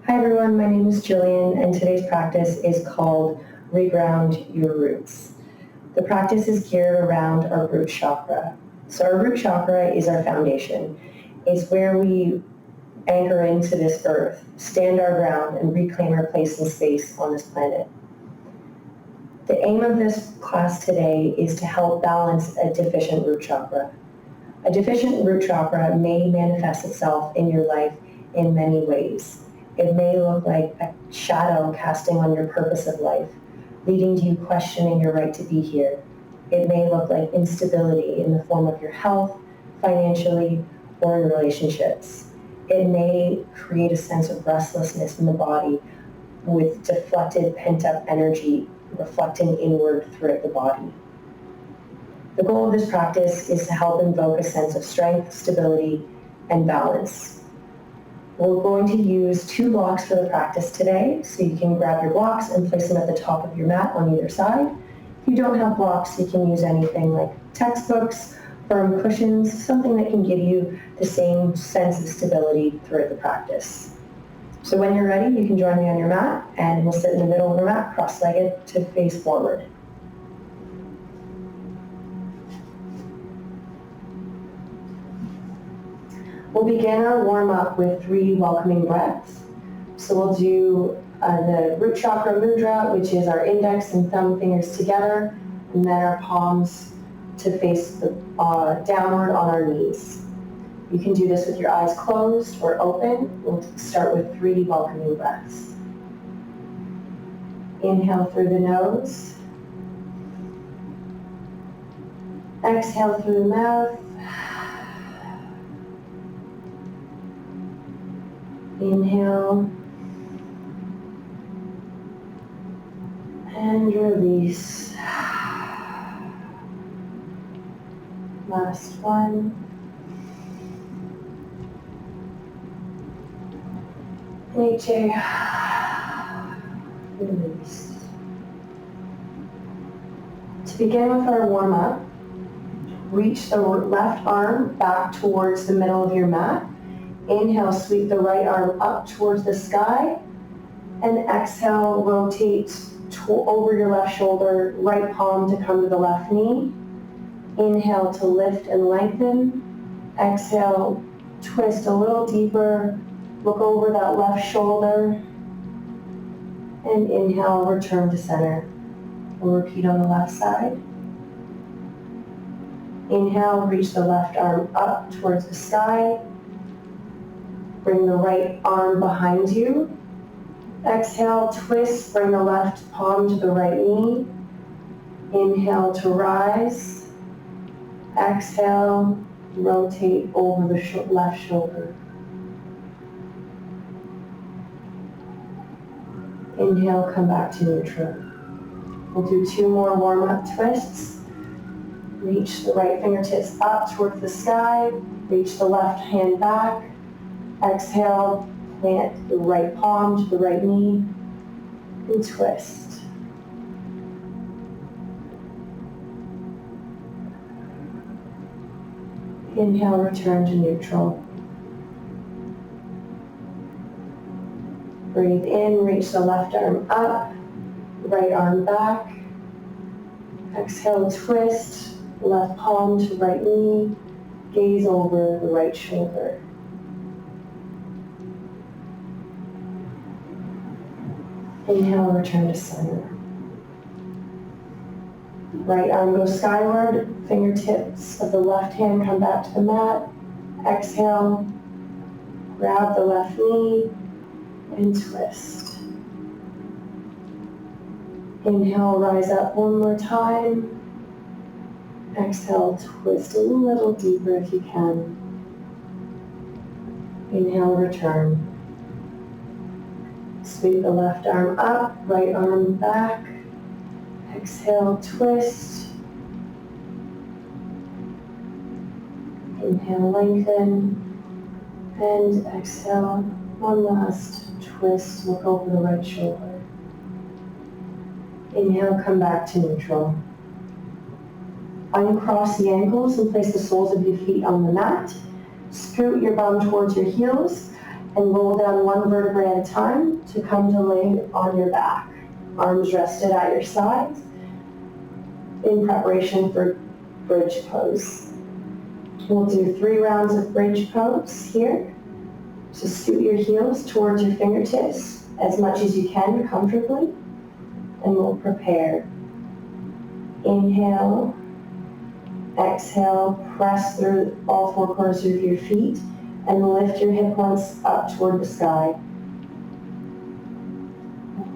Hi everyone, my name is Jillian and today's practice is called Reground Your Roots. The practice is geared around our root chakra. So our root chakra is our foundation. It's where we anchor into this earth, stand our ground, and reclaim our place in space on this planet. The aim of this class today is to help balance a deficient root chakra. A deficient root chakra may manifest itself in your life in many ways. It may look like a shadow casting on your purpose of life, leading to you questioning your right to be here. It may look like instability in the form of your health, financially, or in relationships. It may create a sense of restlessness in the body with deflected, pent-up energy reflecting inward throughout the body. The goal of this practice is to help invoke a sense of strength, stability, and balance. We're going to use 2 blocks for the practice today, so you can grab your blocks and place them at the top of your mat on either side. If you don't have blocks, you can use anything like textbooks, firm cushions, something that can give you the same sense of stability throughout the practice. So when you're ready, you can join me on your mat, and we'll sit in the middle of the mat, cross-legged to face forward. We'll begin our warm-up with 3 welcoming breaths. So we'll do the Root Chakra Mudra, which is our index and thumb fingers together, and then our palms to face downward on our knees. You can do this with your eyes closed or open. We'll start with 3 welcoming breaths. Inhale through the nose. Exhale through the mouth. Inhale and release. Last one. Exhale. Release. To begin with our warm-up, reach the left arm back towards the middle of your mat. Inhale, sweep the right arm up towards the sky, and exhale, rotate over your left shoulder, right palm to come to the left knee. Inhale to lift and lengthen. Exhale, twist a little deeper, look over that left shoulder, and inhale, return to center. We'll repeat on the left side. Inhale, reach the left arm up towards the sky. Bring the right arm behind you. Exhale, twist, bring the left palm to the right knee. Inhale to rise. Exhale, rotate over the left shoulder. Inhale, come back to neutral. We'll do 2 more warm-up twists. Reach the right fingertips up towards the sky. Reach the left hand back. Exhale, plant the right palm to the right knee, and twist. Inhale, return to neutral. Breathe in, reach the left arm up, right arm back. Exhale, twist, left palm to right knee, gaze over the right shoulder. Inhale, return to center. Right arm goes skyward, fingertips of the left hand come back to the mat. Exhale, grab the left knee and twist. Inhale, rise up one more time. Exhale, twist a little deeper if you can. Inhale, return. Sweep the left arm up, right arm back. Exhale, twist. Inhale, lengthen. And exhale, one last twist, look over the right shoulder. Inhale, come back to neutral. Uncross the ankles and place the soles of your feet on the mat. Scoot your bum towards your heels. and roll down one vertebrae at a time to come to lay on your back. Arms rested at your sides in preparation for bridge pose. We'll do 3 rounds of bridge pose here. So scoot your heels towards your fingertips as much as you can comfortably, and we'll prepare. Inhale, exhale, press through all 4 corners of your feet and lift your hip points up toward the sky.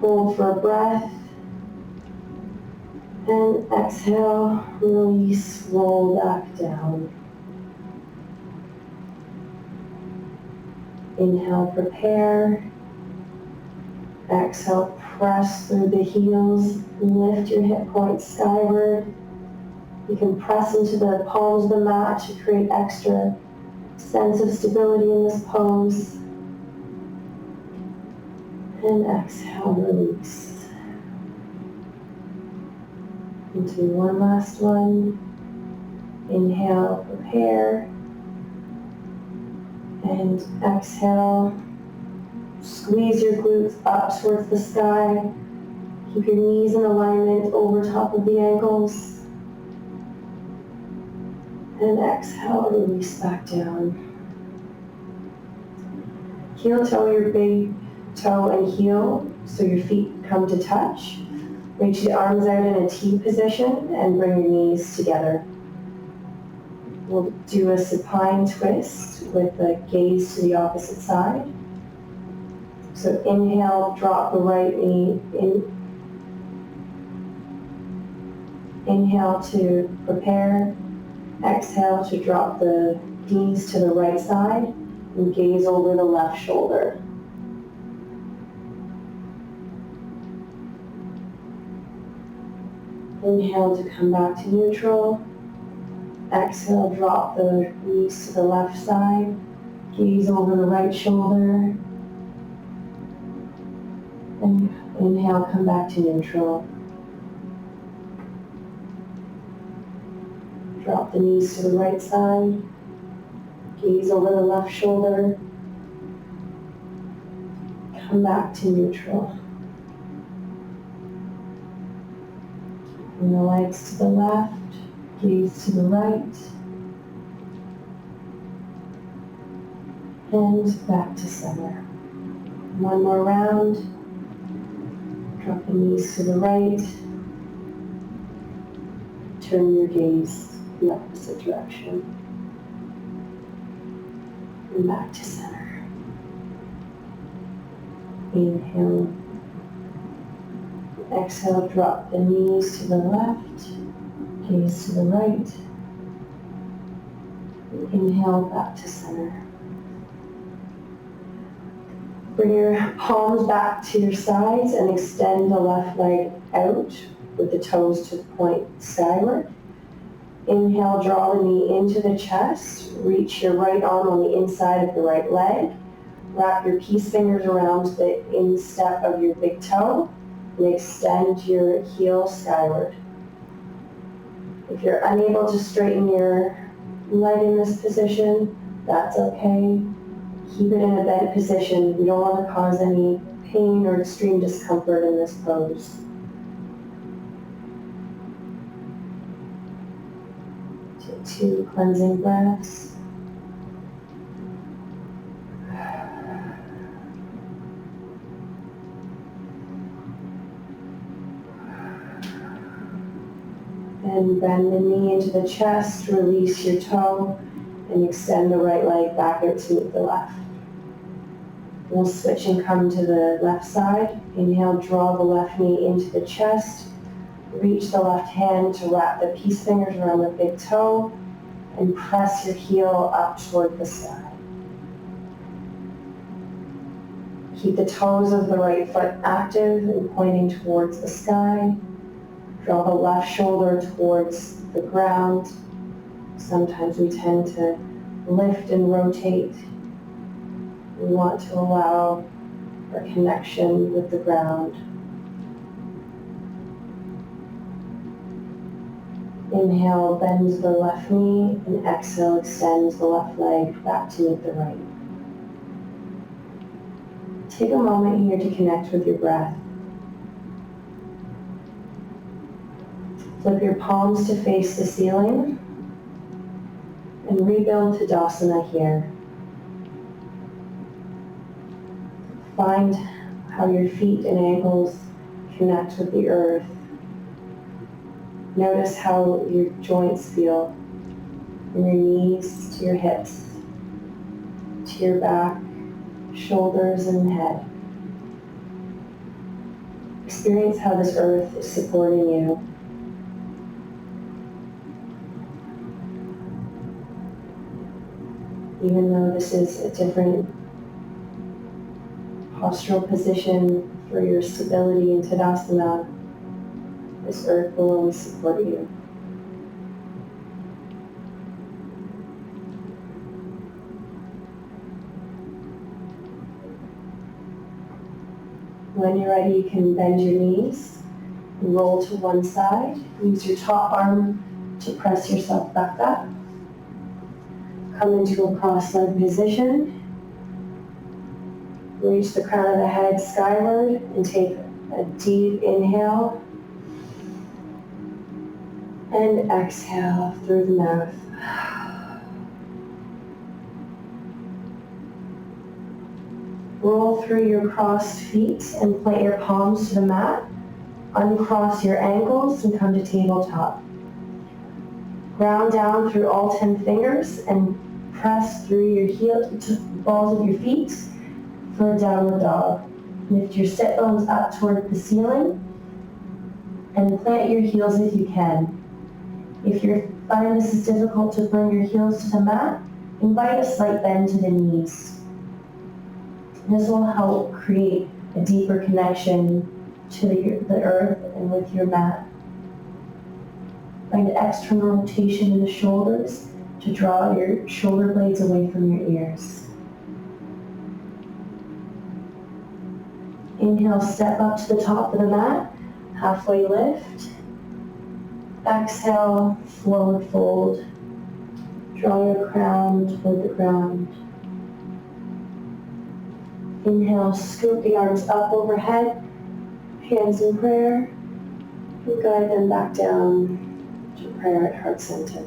Hold for a breath, and exhale, release, roll back down. Inhale, prepare. Exhale, press through the heels, lift your hip points skyward. You can press into the palms of the mat to create extra sense of stability in this pose. And exhale, release. And do one last one. Inhale, prepare. And exhale, squeeze your glutes up towards the sky. Keep your knees in alignment over top of the ankles. And exhale, release back down. Heel toe your big toe and heel so your feet come to touch. Reach the arms out in a T position and bring your knees together. We'll do a supine twist with the gaze to the opposite side. So inhale, drop the right knee in. Inhale to prepare. Exhale to drop the knees to the right side and gaze over the left shoulder. Inhale to come back to neutral. Exhale, drop the knees to the left side. Gaze over the right shoulder. And inhale, come back to neutral. Drop the knees to the right side. Gaze over the left shoulder. Come back to neutral. Bring the legs to the left. Gaze to the right. And back to center. One more round. Drop the knees to the right. Turn your gaze the opposite direction. And back to center. Inhale. Exhale, drop the knees to the left. Gaze to the right. Inhale, back to center. Bring your palms back to your sides and extend the left leg out with the toes to point skyward. Inhale, draw the knee into the chest. Reach your right arm on the inside of the right leg. Wrap your peace fingers around the instep of your big toe and extend your heel skyward. If you're unable to straighten your leg in this position, that's okay. Keep it in a bent position. We don't want to cause any pain or extreme discomfort in this pose. Take 2 cleansing breaths. And bend the knee into the chest, release your toe, and extend the right leg back out to meet the left. We'll switch and come to the left side. Inhale, draw the left knee into the chest. Reach the left hand to wrap the peace fingers around the big toe and press your heel up toward the sky. Keep the toes of the right foot active and pointing towards the sky. Draw the left shoulder towards the ground. Sometimes we tend to lift and rotate. We want to allow our connection with the ground. Inhale, bend the left knee, and exhale, extend the left leg back to meet the right. Take a moment here to connect with your breath. Flip your palms to face the ceiling and rebuild Tadasana here. Find how your feet and ankles connect with the earth. Notice how your joints feel, from your knees to your hips, to your back, shoulders, and head. Experience how this earth is supporting you. Even though this is a different postural position for your stability in Tadasana, this earth will always support you. When you're ready, you can bend your knees and roll to one side. Use your top arm to press yourself back up. Come into a cross-legged position. Reach the crown of the head skyward and take a deep inhale. And exhale through the mouth. Roll through your crossed feet and plant your palms to the mat. Uncross your ankles and come to tabletop. Ground down through all 10 fingers and press through your balls of your feet for a downward dog. Lift your sit bones up toward the ceiling and plant your heels if you can. If you find this is difficult to bring your heels to the mat, invite a slight bend to the knees. This will help create a deeper connection to the earth and with your mat. Find external rotation in the shoulders to draw your shoulder blades away from your ears. Inhale, step up to the top of the mat, halfway lift. Exhale, forward fold. Draw your crown toward the ground. Inhale, scoop the arms up overhead, hands in prayer, and guide them back down to prayer at heart center.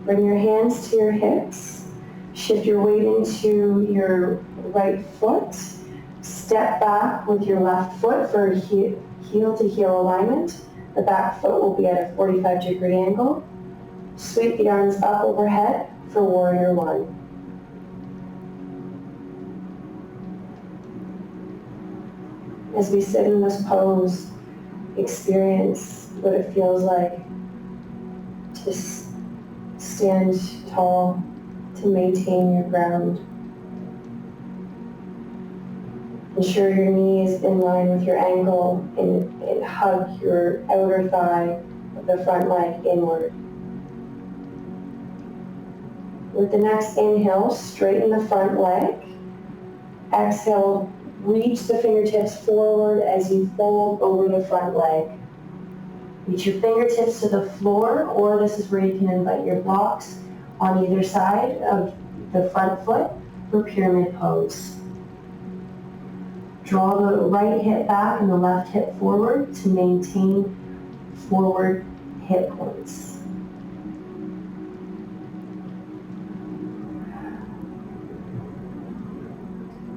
Bring your hands to your hips. Shift your weight into your right foot. Step back with your left foot for heel to heel alignment. The back foot will be at a 45-degree angle. Sweep the arms up overhead for warrior one. As we sit in this pose, experience what it feels like to stand tall, to maintain your ground. Ensure your knee is in line with your ankle and hug your outer thigh of the front leg inward. With the next inhale, straighten the front leg. Exhale, reach the fingertips forward as you fold over the front leg. Reach your fingertips to the floor, or this is where you can invite your blocks on either side of the front foot for pyramid pose. Draw the right hip back and the left hip forward to maintain forward hip points.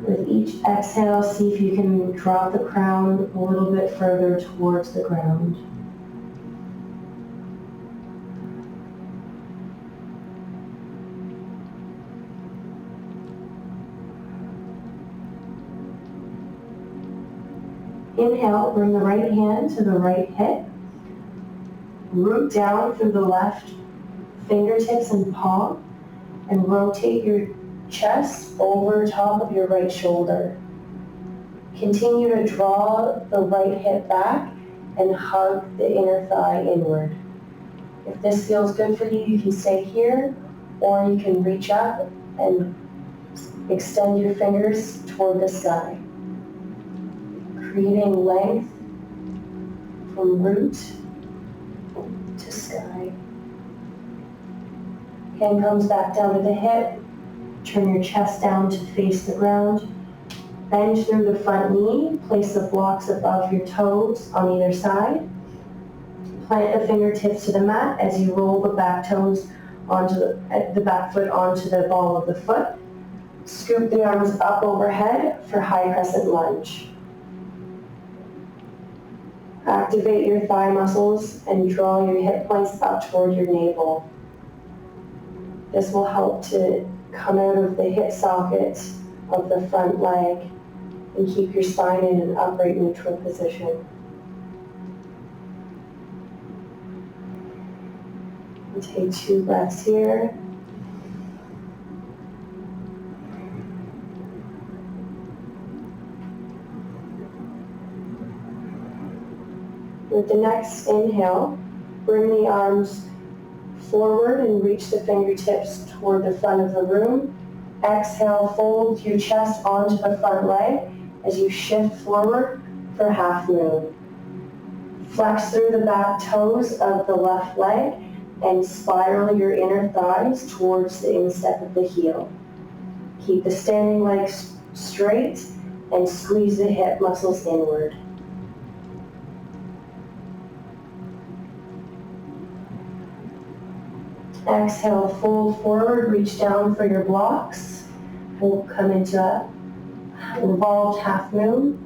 With each exhale, see if you can drop the crown a little bit further towards the ground. Inhale, bring the right hand to the right hip. Root down through the left fingertips and palm and rotate your chest over top of your right shoulder. Continue to draw the right hip back and hug the inner thigh inward. If this feels good for you, you can stay here, or you can reach up and extend your fingers toward the sky, creating length from root to sky. Hand comes back down to the hip. Turn your chest down to face the ground. Bend through the front knee. Place the blocks above your toes on either side. Plant the fingertips to the mat as you roll the back toes onto the back foot onto the ball of the foot. Scoop the arms up overhead for high crescent lunge. Activate your thigh muscles and draw your hip points up toward your navel. This will help to come out of the hip socket of the front leg and keep your spine in an upright neutral position. And take 2 breaths here. With the next inhale, bring the arms forward and reach the fingertips toward the front of the room. Exhale, fold your chest onto the front leg as you shift forward for half moon. Flex through the back toes of the left leg and spiral your inner thighs towards the instep of the heel. Keep the standing legs straight and squeeze the hip muscles inward. Exhale, fold forward, reach down for your blocks. We'll come into a revolved half moon.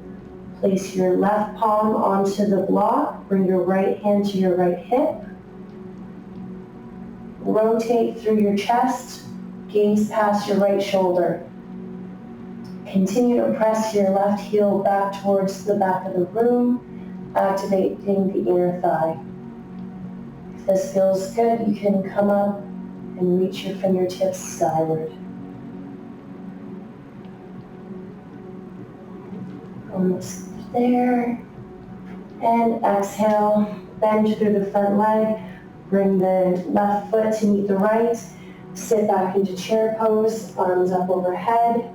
Place your left palm onto the block. Bring your right hand to your right hip. Rotate through your chest. Gaze past your right shoulder. Continue to press your left heel back towards the back of the room, activating the inner thigh. If this feels good, you can come up and reach your fingertips skyward. Almost there. And exhale, bend through the front leg. Bring the left foot to meet the right. Sit back into chair pose, arms up overhead.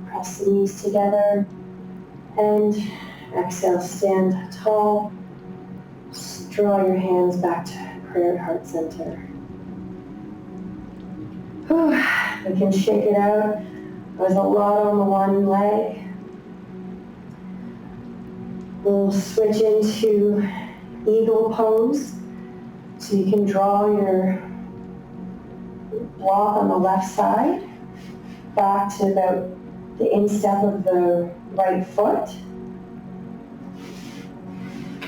Press the knees together. And exhale, stand tall. Draw your hands back to prayer heart center. We can shake it out. There's a lot on the one leg. We'll switch into eagle pose. So you can draw your block on the left side back to about the instep of the right foot.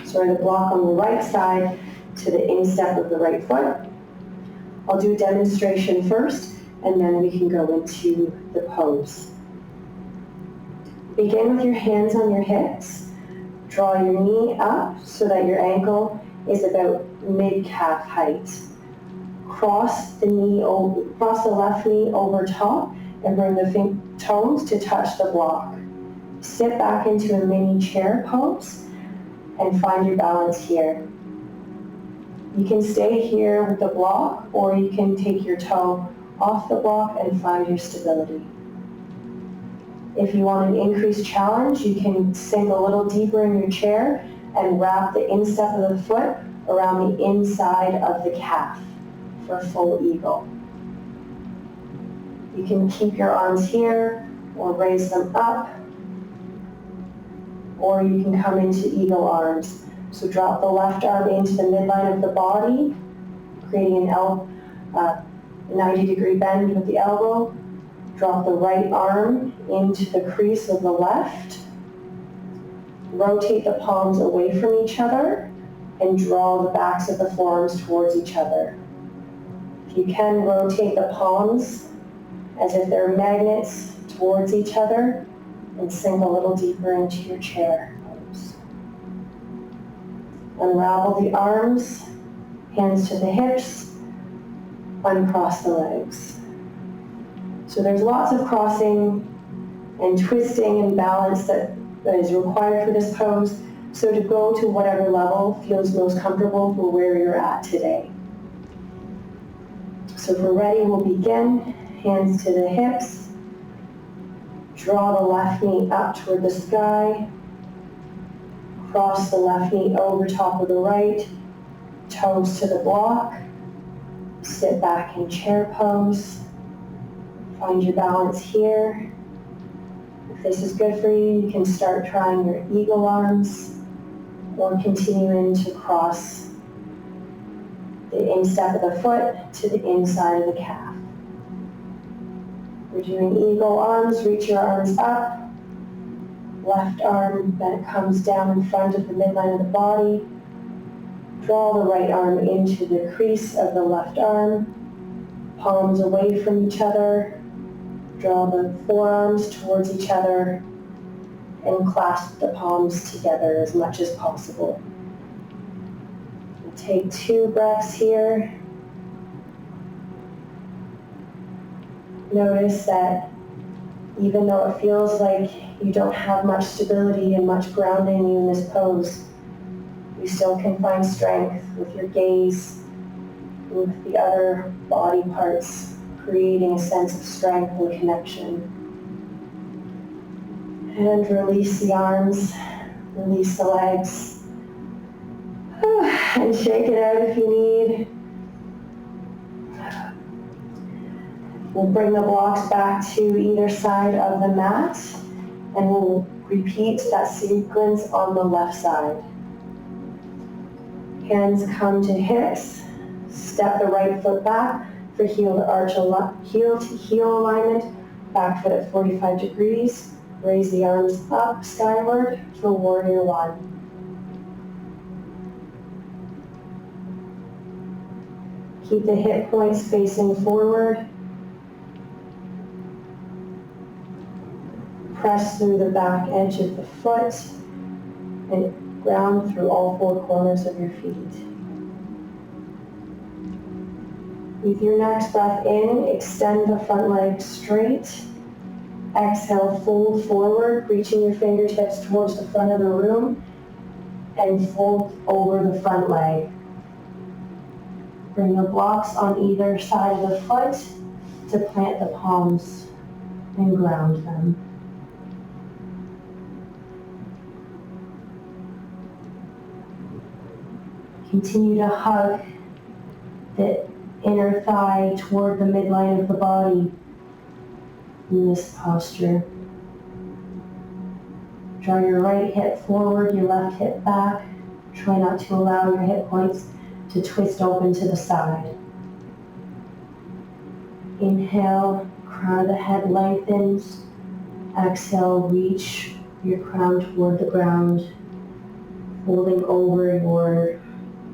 Sorry, the block on the right side to the instep of the right foot. I'll do a demonstration first, and then we can go into the pose. Begin with your hands on your hips. Draw your knee up so that your ankle is about mid-calf height. Cross the left knee over top and bring the toes to touch the block. Sit back into a mini chair pose and find your balance here. You can stay here with the block, or you can take your toe off the block and find your stability. If you want an increased challenge, you can sink a little deeper in your chair and wrap the instep of the foot around the inside of the calf for full eagle. You can keep your arms here or raise them up, or you can come into eagle arms. So drop the left arm into the midline of the body, creating an 90-degree bend with the elbow. Drop the right arm into the crease of the left. Rotate the palms away from each other and draw the backs of the forearms towards each other. If you can, rotate the palms as if they're magnets towards each other and sink a little deeper into your chair pose. Unravel the arms, hands to the hips, uncross the legs. So there's lots of crossing and twisting and balance that is required for this pose. So to go to whatever level feels most comfortable for where you're at today. So if we're ready, we'll begin. Hands to the hips. Draw the left knee up toward the sky. Cross the left knee over top of the right. Toes to the block. Sit back in chair pose. Find your balance here. If this is good for you, you can start trying your eagle arms or continuing to cross the instep of the foot to the inside of the calf. We're doing eagle arms. Reach your arms up. Left arm, then it comes down in front of the midline of the body. Draw the right arm into the crease of the left arm. Palms away from each other. Draw the forearms towards each other and clasp the palms together as much as possible. We'll take 2 breaths here. Notice that even though it feels like you don't have much stability and much grounding in this pose, you still can find strength with your gaze, with the other body parts, creating a sense of strength and connection. And release the arms, release the legs, and shake it out if you need. We'll bring the blocks back to either side of the mat, and we'll repeat that sequence on the left side. Hands come to hips. Step the right foot back for heel to arch, heel to heel alignment. Back foot at 45 degrees. Raise the arms up skyward for warrior 1. Keep the hip points facing forward. Press through the back edge of the foot and ground through all 4 corners of your feet. With your next breath in, extend the front leg straight. Exhale, fold forward, reaching your fingertips towards the front of the room and fold over the front leg. Bring the blocks on either side of the foot to plant the palms and ground them. Continue to hug the inner thigh toward the midline of the body in this posture. Draw your right hip forward, your left hip back. Try not to allow your hip points to twist open to the side. Inhale, crown of the head lengthens. Exhale, reach your crown toward the ground, folding over your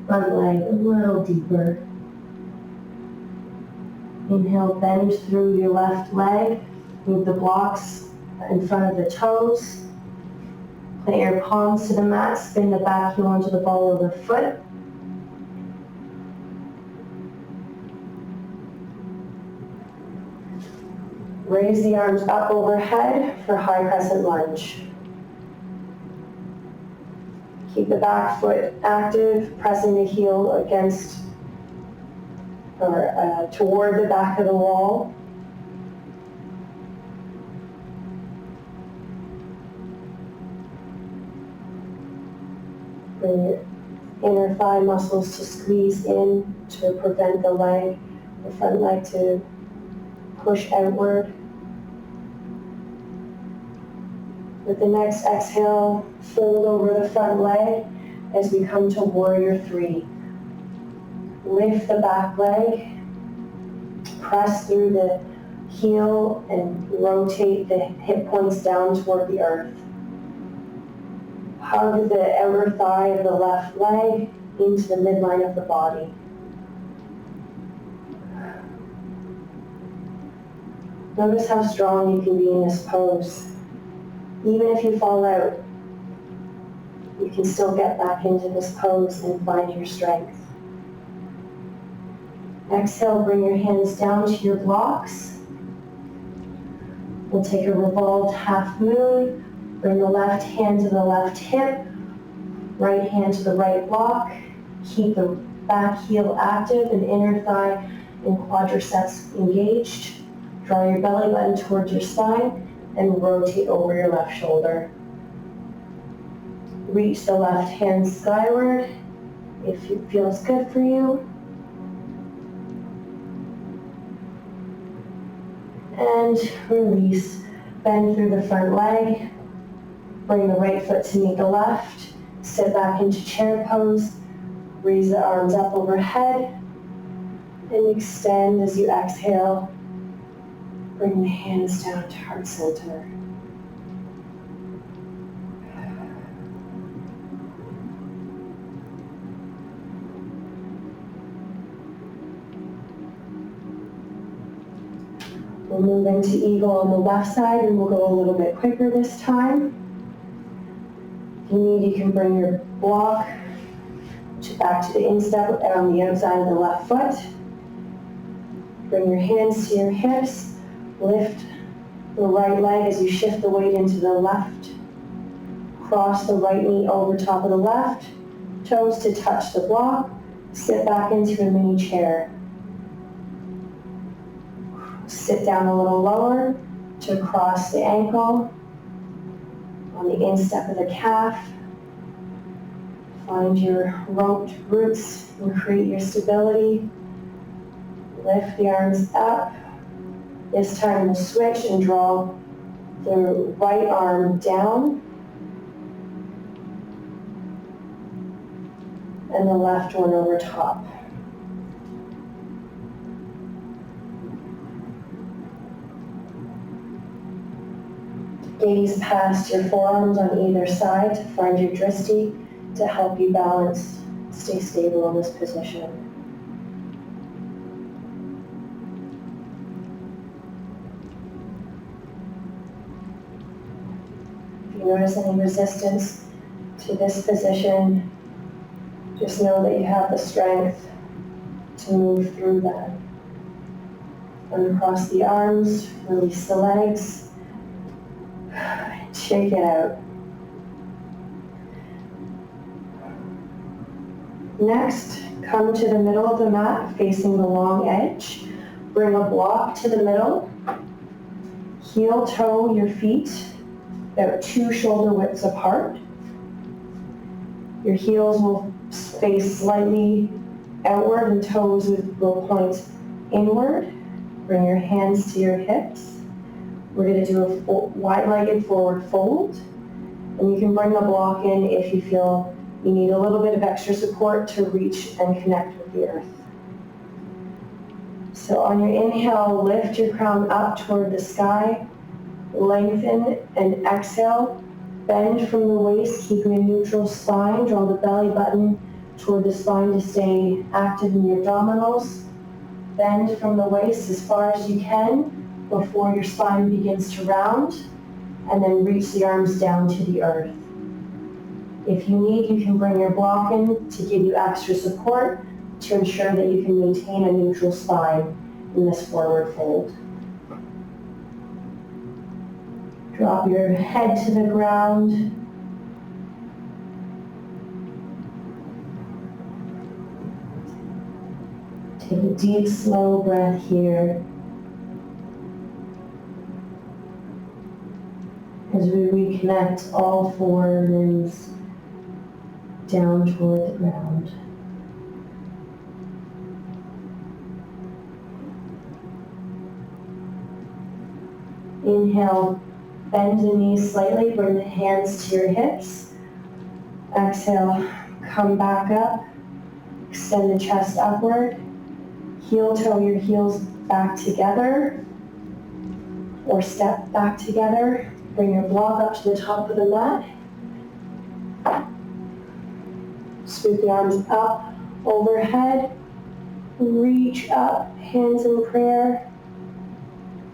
front leg a little deeper. Inhale, bend through your left leg. Move the blocks in front of the toes. Plant your palms to the mat. Spin the back heel onto the ball of the foot. Raise the arms up overhead for high crescent lunge. Keep the back foot active, pressing the heel against or toward the back of the wall. Bring your inner thigh muscles to squeeze in to prevent the front leg to push outward. With the next exhale, fold over the front leg as we come to warrior 3. Lift the back leg, press through the heel and rotate the hip points down toward the earth. Hug the outer thigh of the left leg into the midline of the body. Notice how strong you can be in this pose. Even if you fall out, you can still get back into this pose and find your strength. Exhale, bring your hands down to your blocks. We'll take a revolved half moon. Bring the left hand to the left hip, right hand to the right block. Keep the back heel active and inner thigh and quadriceps engaged. Draw your belly button towards your spine and rotate over your left shoulder. Reach the left hand skyward if it feels good for you. And release. Bend through the front leg. Bring the right foot to meet the left. Sit back into chair pose. Raise the arms up overhead. And extend as you exhale. Bring the hands down to heart center. We'll move into eagle on the left side and we'll go a little bit quicker this time. If you need, you can bring your block back to the instep on the outside of the left foot. Bring your hands to your hips. Lift the right leg as you shift the weight into the left. Cross the right knee over top of the left. Toes to touch the block. Sit back into a mini chair. Sit down a little lower to cross the ankle on the instep of the calf. Find your roped roots and create your stability. Lift the arms up. This time we'll switch and draw the right arm down and the left one over top. Gaze past your forearms on either side to find your drishti to help you balance, stay stable in this position. If you notice any resistance to this position, just know that you have the strength to move through that. Uncross the arms, release the legs, shake it out. Next, come to the middle of the mat, facing the long edge. Bring a block to the middle. Heel toe your feet about 2 shoulder widths apart. Your heels will face slightly outward and toes will point inward. Bring your hands to your hips. We're going to do a wide-legged forward fold. And you can bring the block in if you feel you need a little bit of extra support to reach and connect with the earth. So on your inhale, lift your crown up toward the sky. Lengthen and exhale. Bend from the waist, keeping a neutral spine. Draw the belly button toward the spine to stay active in your abdominals. Bend from the waist as far as you can before your spine begins to round, and then reach the arms down to the earth. If you need, you can bring your block in to give you extra support to ensure that you can maintain a neutral spine in this forward fold. Drop your head to the ground. Take a deep, slow breath here as we reconnect all 4 limbs down toward the ground. Inhale, bend the knees slightly, bring the hands to your hips. Exhale, come back up, extend the chest upward. Heel toe your heels back together or step back together. Bring your block up to the top of the mat. Sweep the arms up, overhead. Reach up, hands in prayer.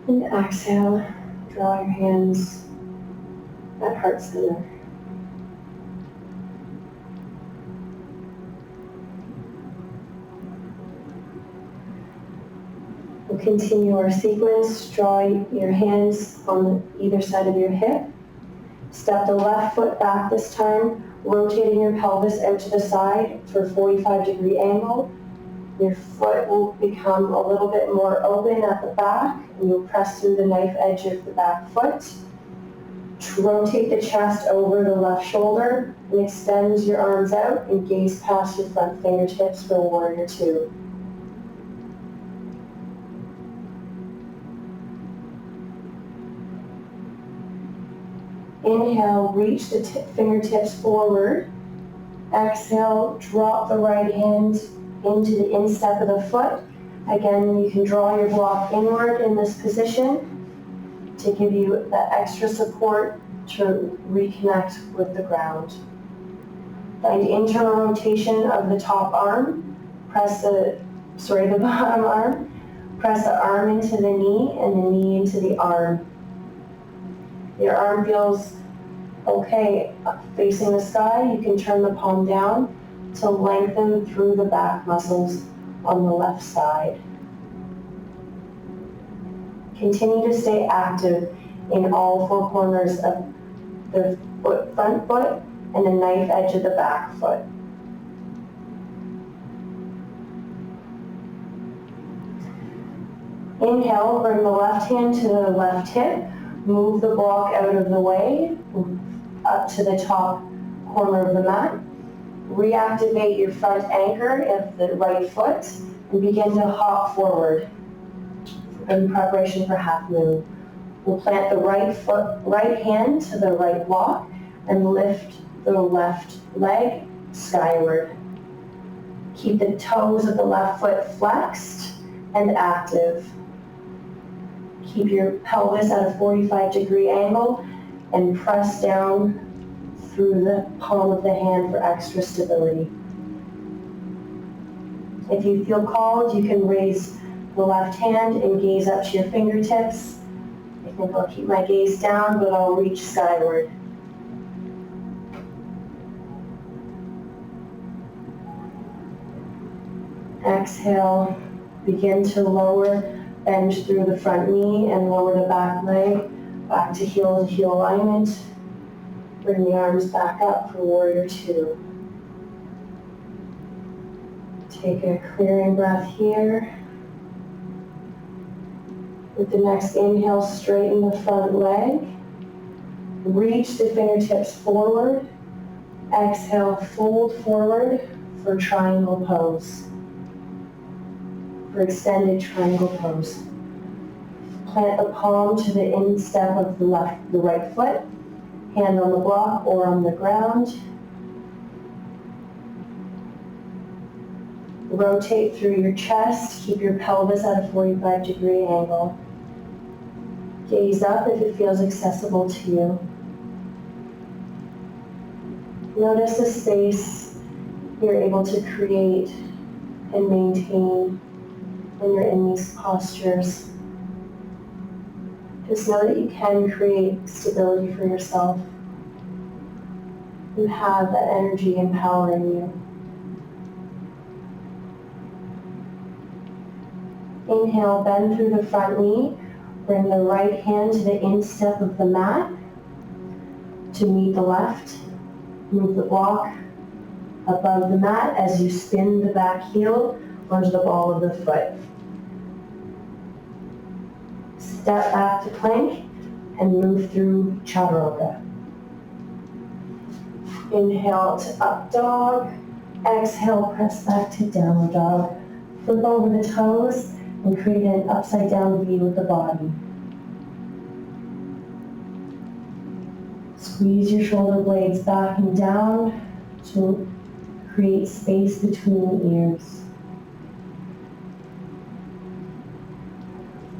And exhale, draw your hands at heart center. We'll continue our sequence. Draw your hands on either side of your hip. Step the left foot back this time, rotating your pelvis out to the side for a 45-degree angle. Your foot will become a little bit more open at the back, and you'll press through the knife edge of the back foot. Rotate the chest over the left shoulder and extend your arms out and gaze past your front fingertips for warrior 2. Inhale, reach the fingertips forward. Exhale, drop the right hand into the instep of the foot. Again, you can draw your block inward in this position to give you that extra support to reconnect with the ground. Find internal rotation of the top arm. The bottom arm. Press the arm into the knee and the knee into the arm. Your arm feels okay facing the sky. You can turn the palm down to lengthen through the back muscles on the left side. Continue to stay active in all four corners of the front foot and the knife edge of the back foot. Inhale, bring the left hand to the left hip. Move the block out of the way, up to the top corner of the mat. Reactivate your front anchor of the right foot and begin to hop forward in preparation for half moon. We'll plant the right hand to the right block and lift the left leg skyward. Keep the toes of the left foot flexed and active. Keep your pelvis at a 45-degree angle and press down through the palm of the hand for extra stability. If you feel called, you can raise the left hand and gaze up to your fingertips. I think I'll keep my gaze down, but I'll reach skyward. Exhale, begin to lower, bend through the front knee and lower the back leg, back to heel alignment. Bring the arms back up for warrior two. Take a clearing breath here. With the next inhale, straighten the front leg. Reach the fingertips forward. Exhale, fold forward for triangle pose. For extended triangle pose. Plant the palm to the instep of the right foot, hand on the block or on the ground. Rotate through your chest, keep your pelvis at a 45-degree angle. Gaze up if it feels accessible to you. Notice the space you're able to create and maintain when you're in these postures. Just know that you can create stability for yourself. You have that energy empowering you. Inhale, bend through the front knee. Bring the right hand to the instep of the mat to meet the left. Move the block above the mat as you spin the back heel onto the ball of the foot. Step back to plank and move through chaturanga. Inhale to up dog. Exhale, press back to downward dog. Flip over the toes and create an upside down V with the body. Squeeze your shoulder blades back and down to create space between the ears.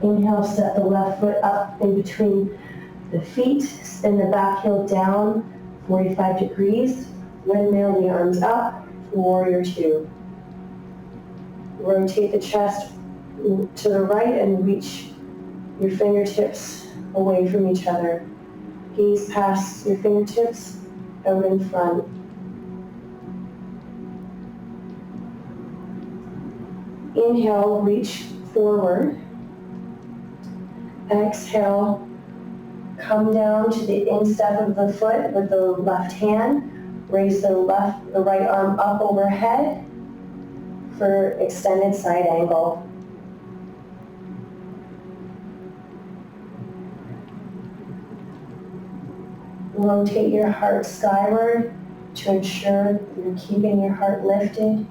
Inhale, step the left foot up in between the feet, spin the back heel down 45 degrees, windmill the arms up, warrior two. Rotate the chest to the right and reach your fingertips away from each other. Gaze past your fingertips out in front. Inhale, reach forward. Exhale, come down to the instep of the foot with the left hand. Raise the right arm up overhead for extended side angle. Rotate your heart skyward to ensure you're keeping your heart lifted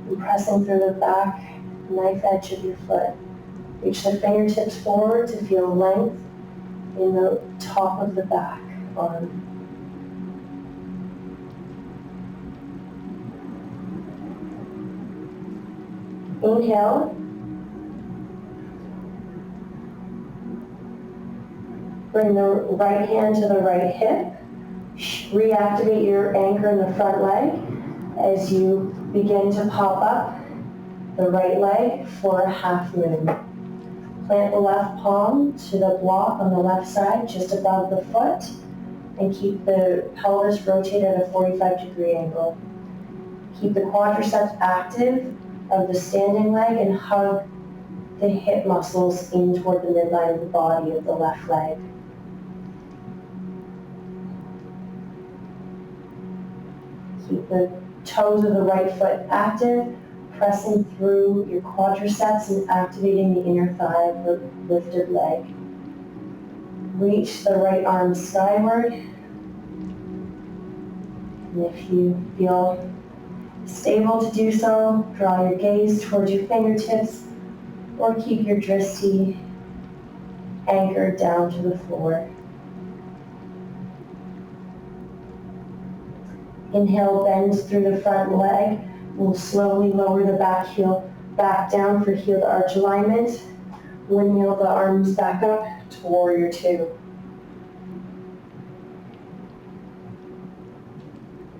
and pressing through the back knife edge of your foot. Reach the fingertips forward to feel length in the top of the back. arm. Inhale. Bring the right hand to the right hip. Reactivate your anchor in the front leg as you begin to pop up the right leg for a half moon. Plant the left palm to the block on the left side, just above the foot, and keep the pelvis rotated at a 45-degree angle. Keep the quadriceps active of the standing leg and hug the hip muscles in toward the midline of the body of the left leg. Keep the toes of the right foot active, pressing through your quadriceps and activating the inner thigh of the lifted leg. Reach the right arm skyward. And if you feel stable to do so, draw your gaze towards your fingertips or keep your drishti anchored down to the floor. Inhale, bend through the front leg. We'll slowly lower the back heel back down for heel to arch alignment. Windmill the arms back up to warrior two.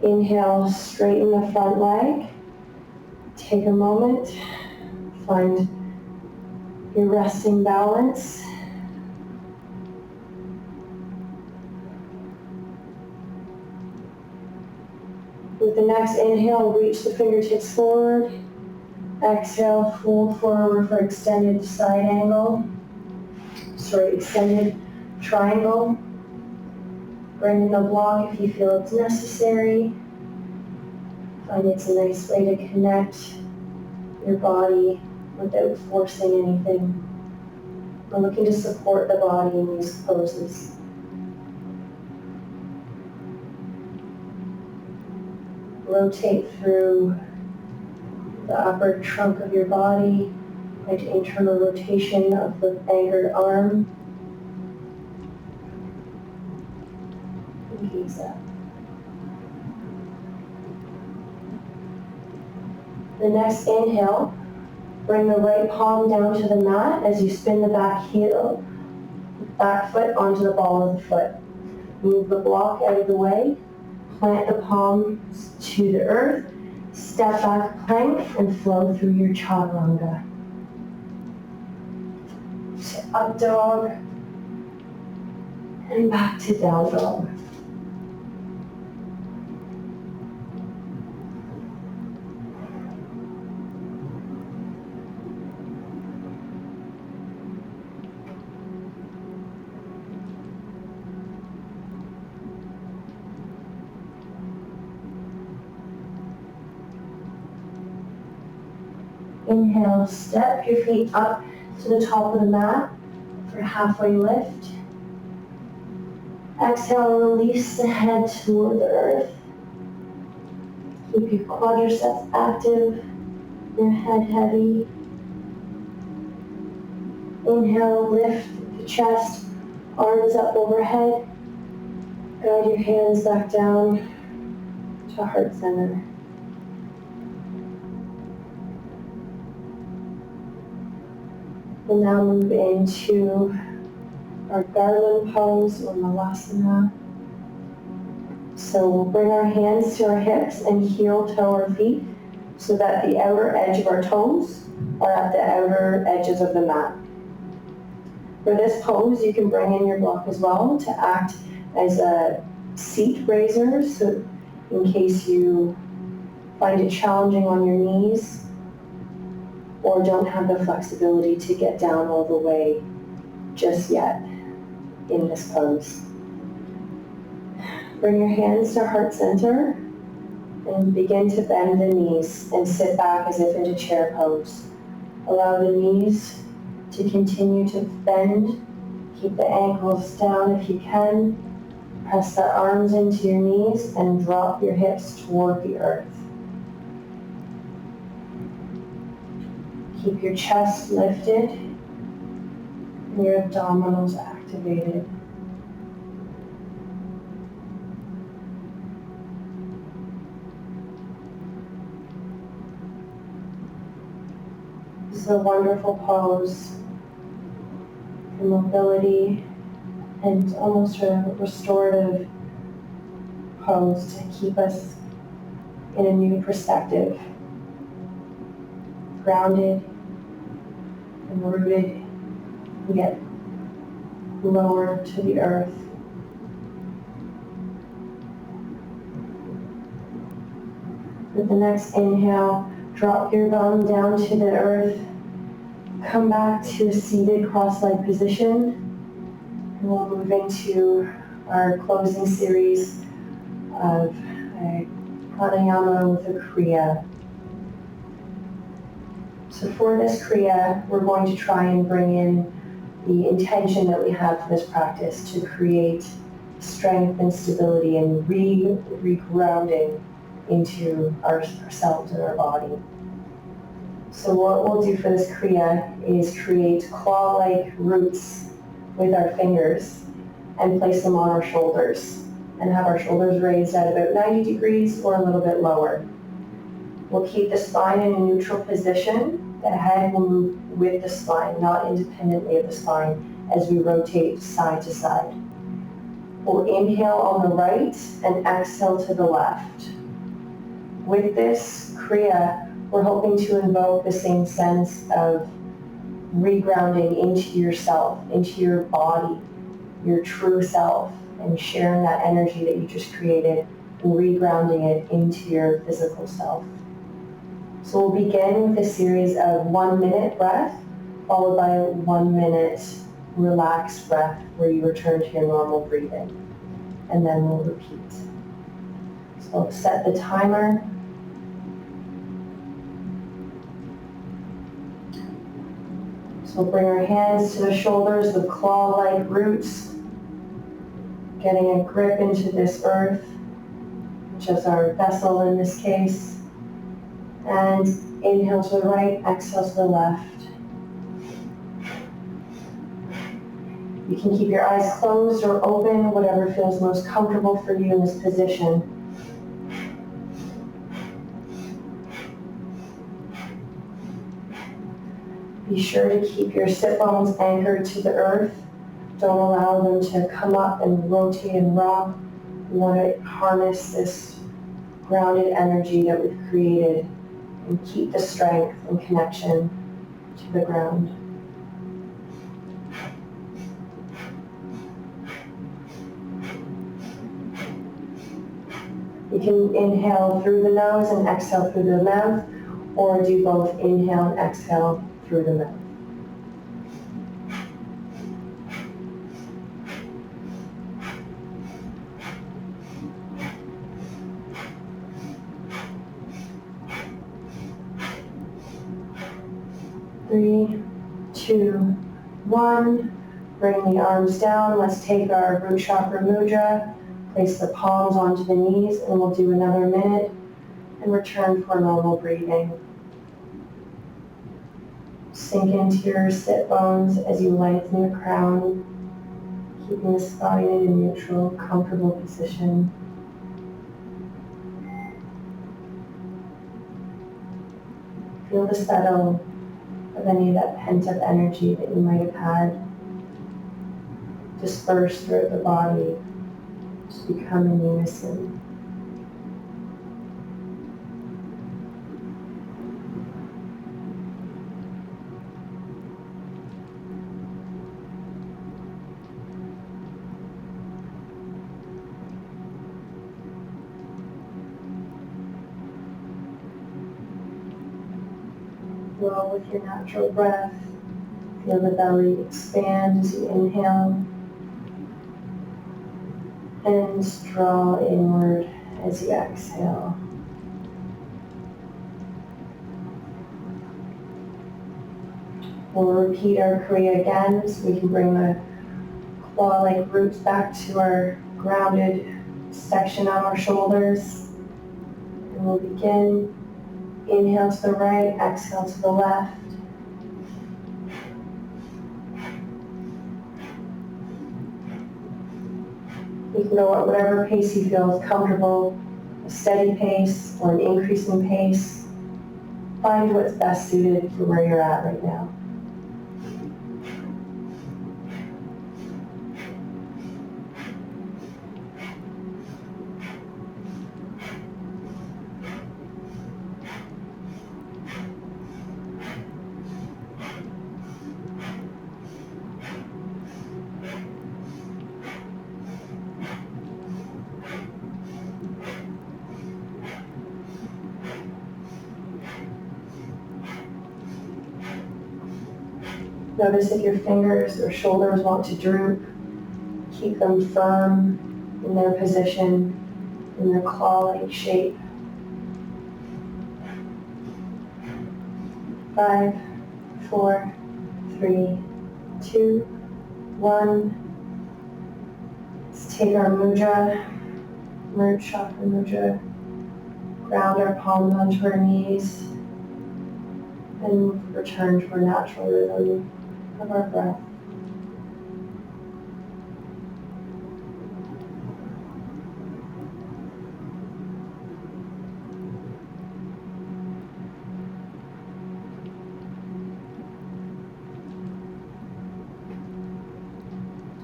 Inhale, straighten the front leg. Take a moment, find your resting balance. With the next inhale, reach the fingertips forward. Exhale, fold forward for extended side angle. Extended triangle. Bring in the block if you feel it's necessary. Find it's a nice way to connect your body without forcing anything. We're looking to support the body in these poses. Rotate through the upper trunk of your body, like internal rotation of the anchored arm. And gaze up. The next inhale, bring the right palm down to the mat as you spin the back foot onto the ball of the foot. Move the block out of the way. Plant the palms to the earth, step back plank, and flow through your chaturanga. To up dog, and back to down dog. Inhale, step your feet up to the top of the mat for halfway lift. Exhale, release the head toward the earth. Keep your quadriceps active, your head heavy. Inhale, lift the chest, arms up overhead. Guide your hands back down to heart center. We'll now move into our garland pose or malasana. So we'll bring our hands to our hips and heel toe our feet so that the outer edge of our toes are at the outer edges of the mat. For this pose, you can bring in your block as well to act as a seat raiser, so in case you find it challenging on your knees or don't have the flexibility to get down all the way just yet in this pose. Bring your hands to heart center and begin to bend the knees and sit back as if into chair pose. Allow the knees to continue to bend. Keep the ankles down if you can. Press the arms into your knees and drop your hips toward the earth. Keep your chest lifted and your abdominals activated. is a wonderful pose for mobility and almost a restorative pose to keep us in a new perspective, grounded and rooted, and get lower to the earth. With the next inhale, drop your bum down to the earth. Come back to a seated cross-legged position. And we'll move into our closing series of pranayama with a kriya. So for this kriya, we're going to try and bring in the intention that we have for this practice to create strength and stability and regrounding into ourselves and our body. So what we'll do for this kriya is create claw-like roots with our fingers and place them on our shoulders and have our shoulders raised at about 90 degrees or a little bit lower. We'll keep the spine in a neutral position. The head will move with the spine, not independently of the spine, as we rotate side to side. We'll inhale on the right and exhale to the left. With this kriya, we're hoping to invoke the same sense of regrounding into yourself, into your body, your true self, and sharing that energy that you just created and regrounding it into your physical self. So we'll begin with a series of 1 minute breath, followed by a 1 minute relaxed breath where you return to your normal breathing. And then we'll repeat. So I'll set the timer. So we'll bring our hands to the shoulders with claw-like roots, getting a grip into this earth, which is our vessel in this case. And inhale to the right, exhale to the left. You can keep your eyes closed or open, whatever feels most comfortable for you in this position. Be sure to keep your sit bones anchored to the earth. Don't allow them to come up and rotate and rock. You want to harness this grounded energy that we've created and keep the strength and connection to the ground. You can inhale through the nose and exhale through the mouth, or do both inhale and exhale through the mouth. Three, two, one. Bring the arms down. Let's take our Root Chakra mudra. Place the palms onto the knees, and we'll do another minute and return for normal breathing. Sink into your sit bones as you lengthen the crown, keeping the spine in a neutral, comfortable position. Feel the settle of any of that pent-up energy that you might have had disperse throughout the body, just become in unison. Flow with your natural breath. Feel the belly expand as you inhale and draw inward as you exhale. We'll repeat our kriya again so we can bring the claw-like roots back to our grounded section on our shoulders. And we'll begin. Inhale to the right, exhale to the left. You can go at whatever pace you feel is comfortable, a steady pace or an increasing pace. Find what's best suited for where you're at right now. Notice if your fingers or shoulders want to droop. Keep them firm in their position, in their claw-like shape. 5, 4, 3, 2, 1. Let's take our mudra, Root Chakra mudra, ground our palms onto our knees, and return to our natural rhythm of our breath.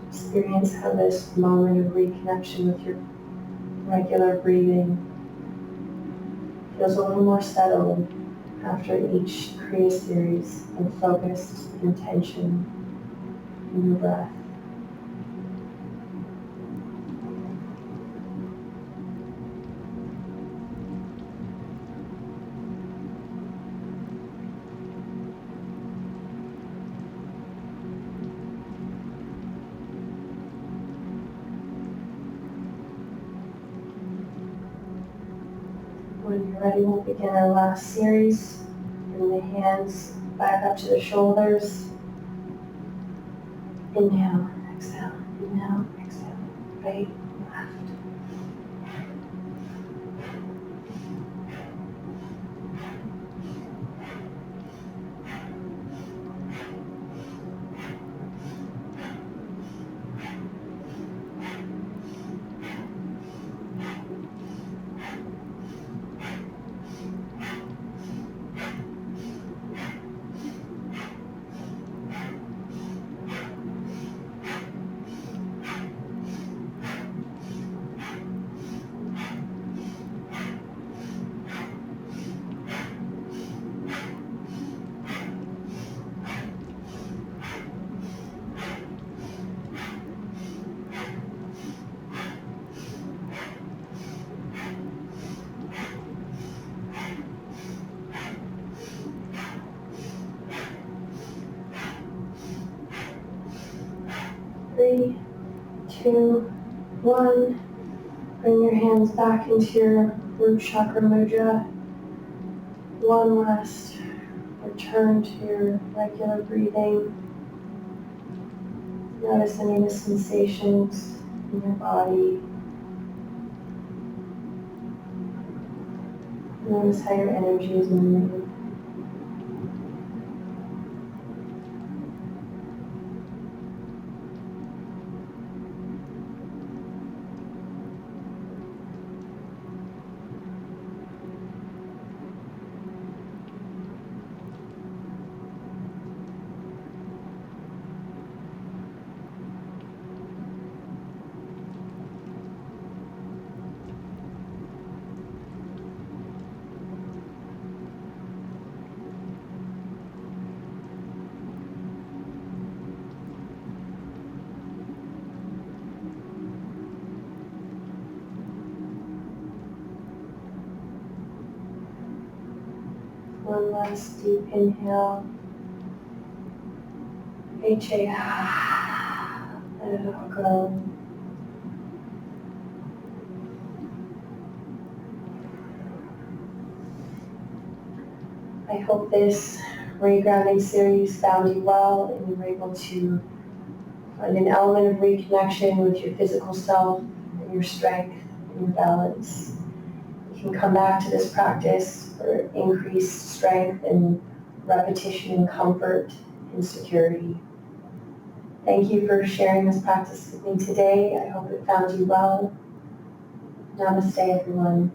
Experience how this moment of reconnection with your regular breathing feels a little more settled after each Kriya series of focused intention in your breath. When you're ready, we'll begin our last series. Bring the hands back up to the shoulders. Inhale, exhale, inhale, exhale, right, left. Three, 2, 1. Bring your hands back into your Root Chakra mudra. One last return to your regular breathing. Notice any of the sensations in your body. Notice how your energy is moving. One last deep inhale. Exhale. Let it all go. I hope this regrounding series found you well and you were able to find an element of reconnection with your physical self and your strength and your balance. You can come back to this practice for increased strength and repetition and comfort and security. Thank you for sharing this practice with me today. I hope it found you well. Namaste, everyone.